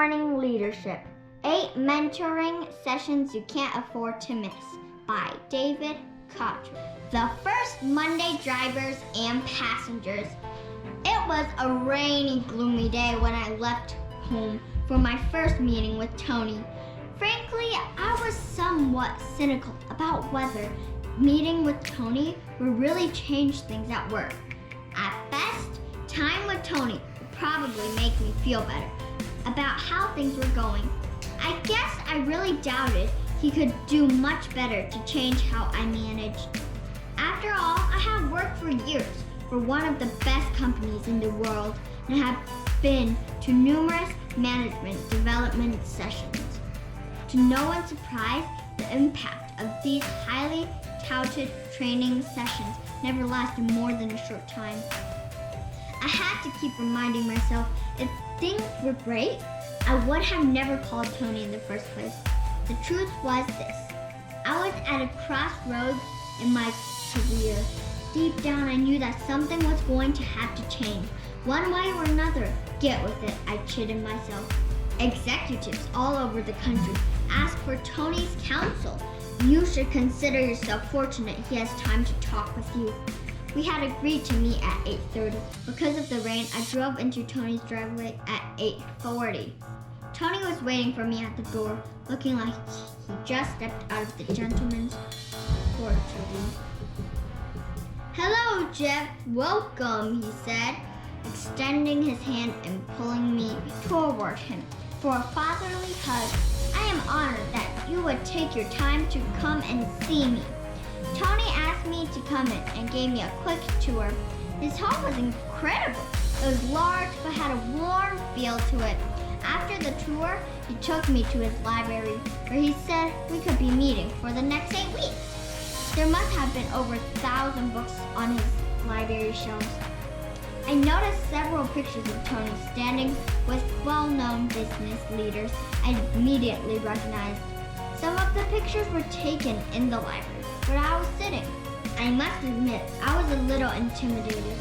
Morning Leadership, 8 Mentoring Sessions You Can't Afford to Miss by David Cottrell. The first Monday, drivers and passengers. It was a rainy, gloomy day when I left home for my first meeting with Tony. Frankly, I was somewhat cynical about whether meeting with Tony would really change things at work. At best, time with Tony would probably make me feel better about how things were going. I guess I really doubted he could do much better to change how I managed. After all, I have worked for years for one of the best companies in the world and have been to numerous management development sessions. To no one's surprise, the impact of these highly touted training sessions never lasted more than a short time. I had to keep reminding myself if things were great, I would have never called Tony in the first place. The truth was this: I was at a crossroads in my career. Deep down, I knew that something was going to have to change. One way or another, get with it, I chided myself. Executives all over the country asked for Tony's counsel. You should consider yourself fortunate he has time to talk with you. We had agreed to meet at 8:30. Because of the rain, I drove into Tony's driveway at 8:40. Tony was waiting for me at the door, looking like he just stepped out of the gentleman's porch. "Hello, Jeff. Welcome," he said, extending his hand and pulling me toward him for a fatherly hug. "I am honored that you would take your time to come and see me." Tony asked me to come in and gave me a quick tour. His home was incredible. It was large but had a warm feel to it. After the tour, he took me to his library where he said we could be meeting for the next 8 weeks. There must have been over 1,000 books on his library shelves. I noticed several pictures of Tony standing with well-known business leaders I immediately recognized. Some of the pictures were taken in the library, where I was sitting. I must admit, I was a little intimidated.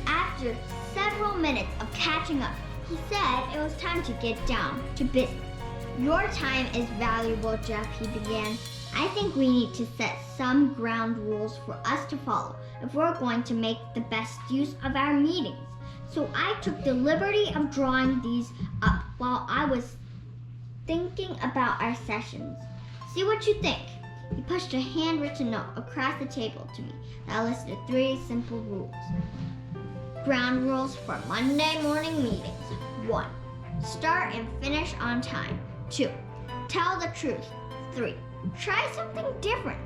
After several minutes of catching up, he said it was time to get down to business. "Your time is valuable, Jeff," he began. "I think we need to set some ground rules for us to follow if we're going to make the best use of our meetings." So I took the liberty of drawing these up while I was thinking about our sessions. "See what you think." He pushed a handwritten note across the table to me that listed 3 simple rules. Ground rules for Monday morning meetings. 1. Start and finish on time. 2. Tell the truth. 3. Try something different.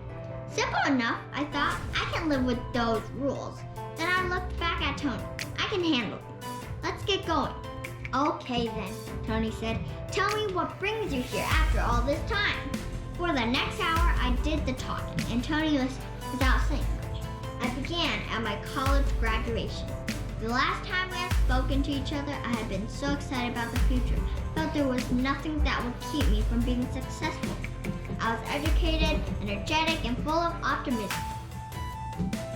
Simple enough, I thought. I can live with those rules. Then I looked back at Tony. I can handle it. Let's get going. "Okay then," Tony said. "Tell me what brings you here after all this time." For the next hour, I did the talking, and Tony listened without saying much. I began at my college graduation. The last time we had spoken to each other, I had been so excited about the future. I felt there was nothing that would keep me from being successful. I was educated, energetic, and full of optimism.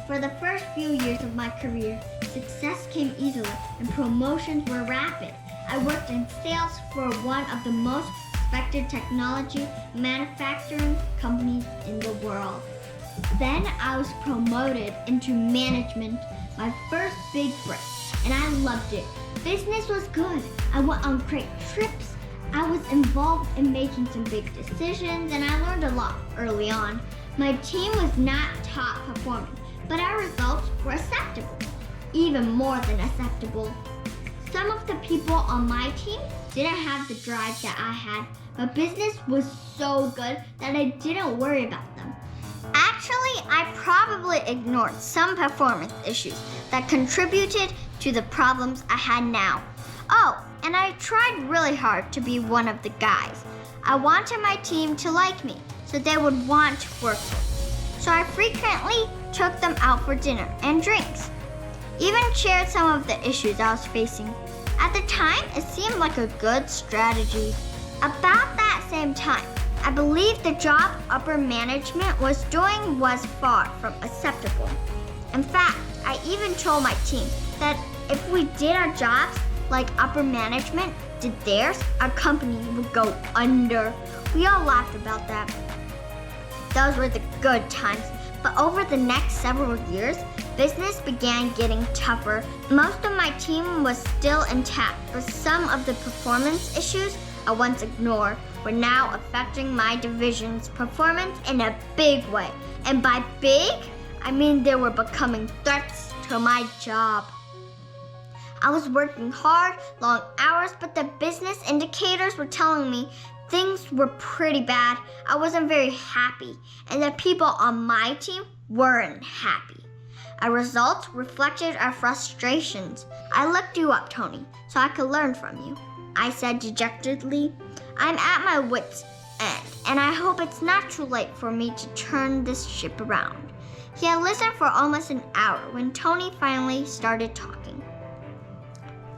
For the first few years of my career, success came easily and promotions were rapid. I worked in sales for one of the most respected technology manufacturing companies in the world. Then I was promoted into management, my first big break, and I loved it. Business was good. I went on great trips. I was involved in making some big decisions, and I learned a lot early on. My team was not top performing, but our results were acceptable, even more than acceptable. Some of the people on my team didn't have the drive that I had, but business was so good that I didn't worry about them. Actually, I probably ignored some performance issues that contributed to the problems I had now. Oh, and I tried really hard to be one of the guys. I wanted my team to like me, so they would want to work with me. So I frequently took them out for dinner and drinks. Even shared some of the issues I was facing. At the time, it seemed like a good strategy. About that same time, I believed the job upper management was doing was far from acceptable. In fact, I even told my team that if we did our jobs, like upper management, did theirs, our company would go under. We all laughed about that. Those were the good times. But over the next several years, business began getting tougher. Most of my team was still intact, but some of the performance issues I once ignored were now affecting my division's performance in a big way. And by big, I mean they were becoming threats to my job. I was working hard, long hours, but the business indicators were telling me things were pretty bad. I wasn't very happy, and the people on my team weren't happy. Our results reflected our frustrations. I looked you up, Tony, so I could learn from you, I said dejectedly. I'm at my wits' end, and I hope it's not too late for me to turn this ship around. He had listened for almost an hour when Tony finally started talking.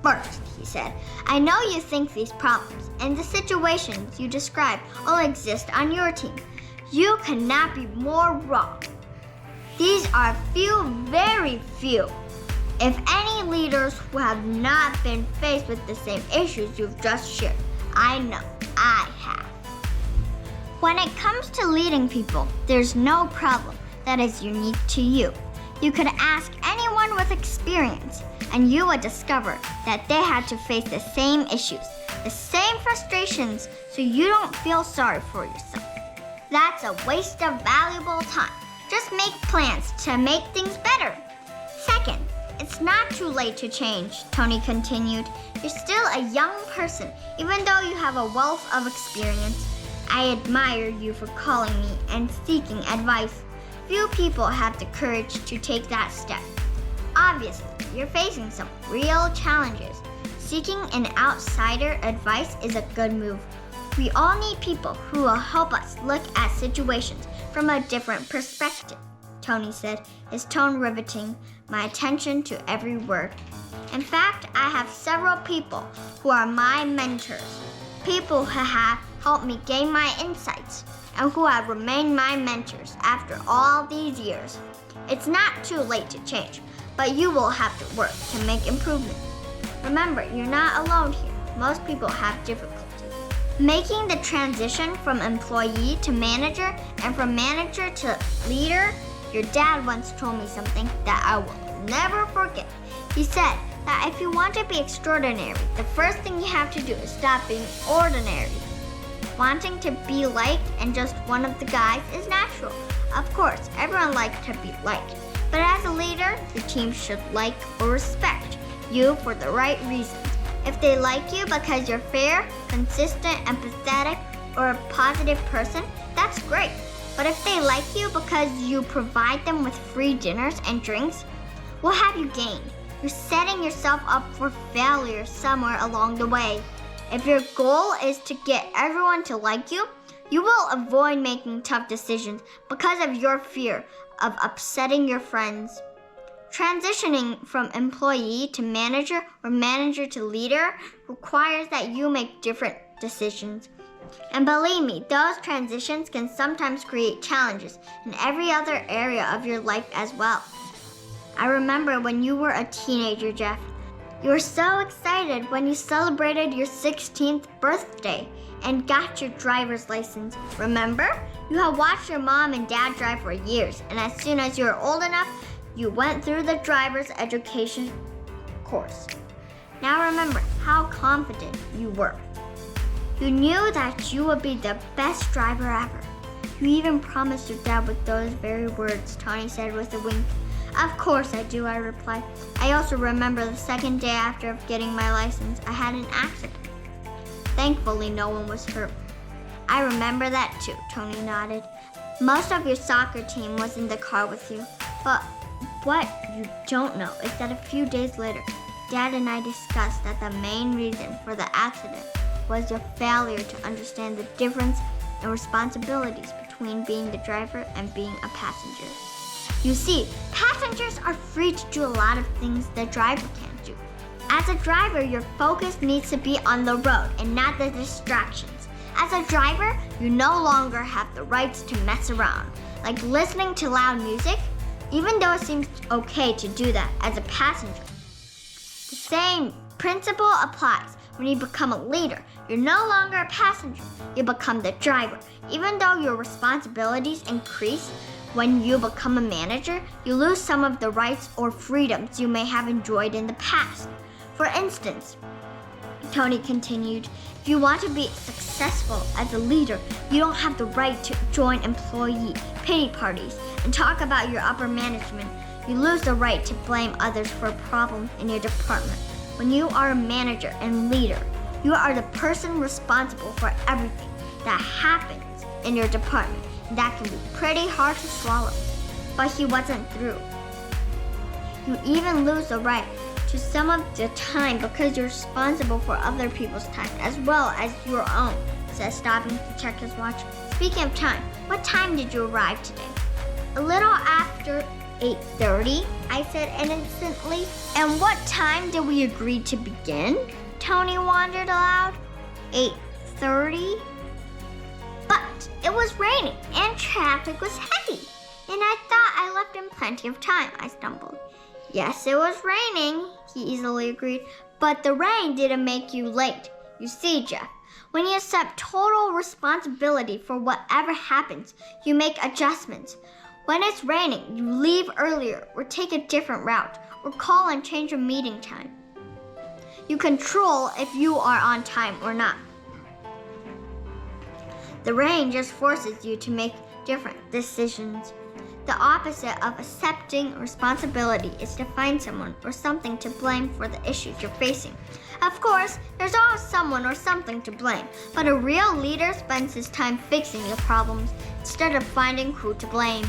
First, he said, I know you think these problems and the situations you described all exist on your team. You cannot be more wrong. These are few, very few, if any, leaders who have not been faced with the same issues you've just shared. I know, I have. When it comes to leading people, there's no problem that is unique to you. You could ask anyone with experience, and you would discover that they had to face the same issues, the same frustrations, so you don't feel sorry for yourself. That's a waste of valuable time. Just make plans to make things better. Second, it's not too late to change, Tony continued. You're still a young person, even though you have a wealth of experience. I admire you for calling me and seeking advice. Few people have the courage to take that step. Obviously, you're facing some real challenges. Seeking an outsider advice is a good move. We all need people who will help us look at situations from a different perspective, Tony said, his tone riveting my attention to every word. In fact, I have several people who are my mentors, people who have helped me gain my insights, and who have remained my mentors after all these years. It's not too late to change, but you will have to work to make improvement. Remember, you're not alone here. Most people have difficulties. Making the transition from employee to manager and from manager to leader, your dad once told me something that I will never forget. He said that if you want to be extraordinary, the first thing you have to do is stop being ordinary. Wanting to be liked and just one of the guys is natural. Of course, everyone likes to be liked. But as a leader, your team should like or respect you for the right reasons. If they like you because you're fair, consistent, empathetic, or a positive person, that's great. But if they like you because you provide them with free dinners and drinks, what have you gained? You're setting yourself up for failure somewhere along the way. If your goal is to get everyone to like you, you will avoid making tough decisions because of your fear of upsetting your friends. Transitioning from employee to manager or manager to leader requires that you make different decisions. And believe me, those transitions can sometimes create challenges in every other area of your life as well. I remember when you were a teenager, Jeff. You were so excited when you celebrated your 16th birthday and got your driver's license. Remember? You had watched your mom and dad drive for years, and as soon as you were old enough, you went through the driver's education course. Now remember how confident you were. You knew that you would be the best driver ever. You even promised your dad with those very words, Tony said with a wink. Of course I do, I replied. I also remember the second day after getting my license, I had an accident. Thankfully, no one was hurt. I remember that too, Tony nodded. Most of your soccer team was in the car with you. But what you don't know is that a few days later, Dad and I discussed that the main reason for the accident was your failure to understand the difference in responsibilities between being the driver and being a passenger. You see, passengers are free to do a lot of things the driver can't do. As a driver, your focus needs to be on the road and not the distractions. As a driver, you no longer have the rights to mess around, like listening to loud music, even though it seems okay to do that as a passenger. The same principle applies. When you become a leader, you're no longer a passenger. You become the driver. Even though your responsibilities increase when you become a manager, you lose some of the rights or freedoms you may have enjoyed in the past. For instance, Tony continued, if you want to be successful as a leader, you don't have the right to join employee pity parties and talk about your upper management. You lose the right to blame others for problems in your department. When you are a manager and leader, you are the person responsible for everything that happens in your department. And that can be pretty hard to swallow. But he wasn't through. You even lose the right to some of the time because you're responsible for other people's time as well as your own, said, stopping to check his watch. Speaking of time, what time did you arrive today? A little after 8:30, I said innocently. And what time did we agree to begin? Tony wondered aloud. 8:30? But it was raining and traffic was heavy. And I thought I left him plenty of time, I stumbled. Yes, it was raining, he easily agreed, but the rain didn't make you late. You see, Jeff, when you accept total responsibility for whatever happens, you make adjustments. When it's raining, you leave earlier or take a different route or call and change your meeting time. You control if you are on time or not. The rain just forces you to make different decisions. The opposite of accepting responsibility is to find someone or something to blame for the issues you're facing. Of course, there's always someone or something to blame, but a real leader spends his time fixing the problems instead of finding who to blame.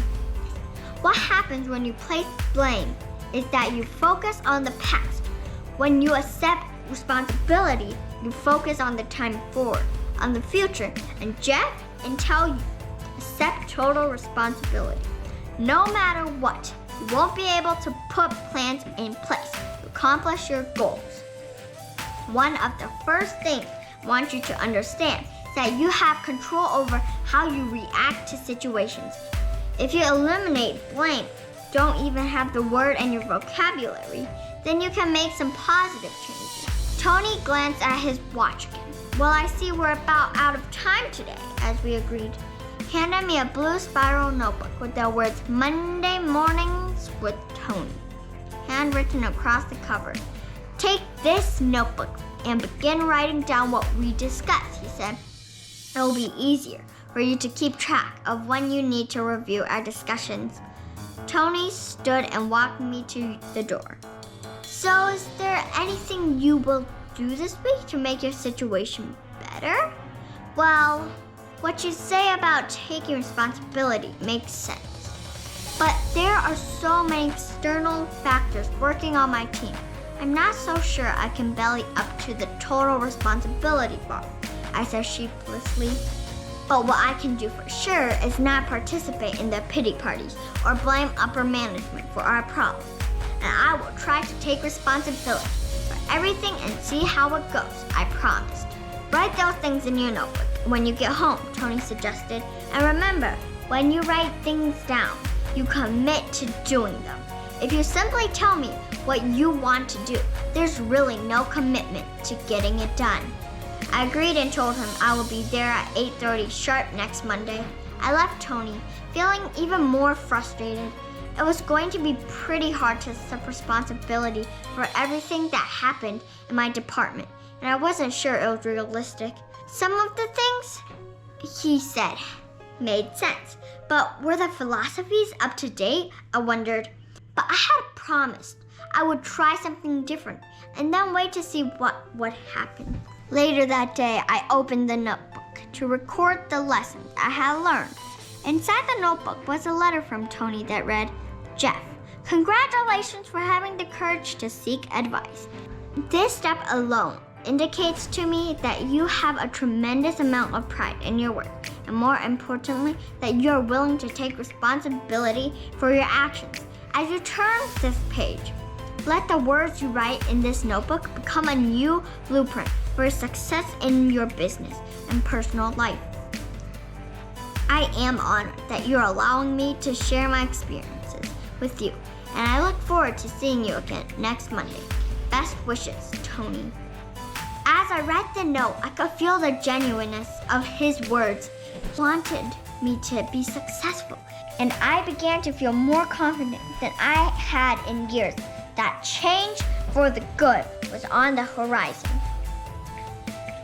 What happens when you place blame is that you focus on the past. When you accept responsibility, you focus on the time forward, on the future, and Jeff, until you accept total responsibility. No matter what, you won't be able to put plans in place to accomplish your goals. One of the first things I want you to understand is that you have control over how you react to situations. If you eliminate blame, don't even have the word in your vocabulary, then you can make some positive changes. Tony glanced at his watch again. Well, I see we're about out of time today, as we agreed. Handed me a blue spiral notebook with the words Monday Mornings with Tony handwritten across the cover. Take this notebook and begin writing down what we discussed, he said. It will be easier for you to keep track of when you need to review our discussions. Tony stood and walked me to the door. So is there anything you will do this week to make your situation better? Well, what you say about taking responsibility makes sense. But there are so many external factors working on my team. I'm not so sure I can belly up to the total responsibility bar, I said sheepishly. But what I can do for sure is not participate in the pity parties or blame upper management for our problems. And I will try to take responsibility for everything and see how it goes, I promised. Write those things in your notebook when you get home, Tony suggested. And remember, when you write things down, you commit to doing them. If you simply tell me what you want to do, there's really no commitment to getting it done. I agreed and told him I will be there at 8:30 sharp next Monday. I left Tony, feeling even more frustrated. It was going to be pretty hard to accept responsibility for everything that happened in my department, and I wasn't sure it was realistic. Some of the things he said made sense, but were the philosophies up to date? I wondered. But I had promised I would try something different and then wait to see what would happen. Later that day, I opened the notebook to record the lessons I had learned. Inside the notebook was a letter from Tony that read, Jeff, congratulations for having the courage to seek advice. This step alone indicates to me that you have a tremendous amount of pride in your work, and more importantly, that you are willing to take responsibility for your actions. As you turn this page, let the words you write in this notebook become a new blueprint for success in your business and personal life. I am honored that you're allowing me to share my experiences with you, and I look forward to seeing you again next Monday. Best wishes, Tony. As I read the note, I could feel the genuineness of his words. He wanted me to be successful, and I began to feel more confident than I had in years that change for the good was on the horizon.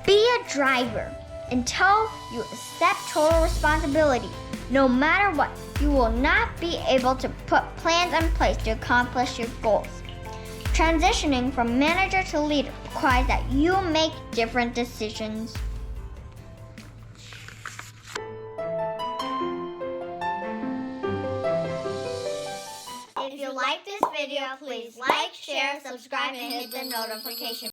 Be a driver until you accept total responsibility. No matter what, you will not be able to put plans in place to accomplish your goals. Transitioning from manager to leader requires that you make different decisions. If you like this video, please like, share, subscribe, and hit the notification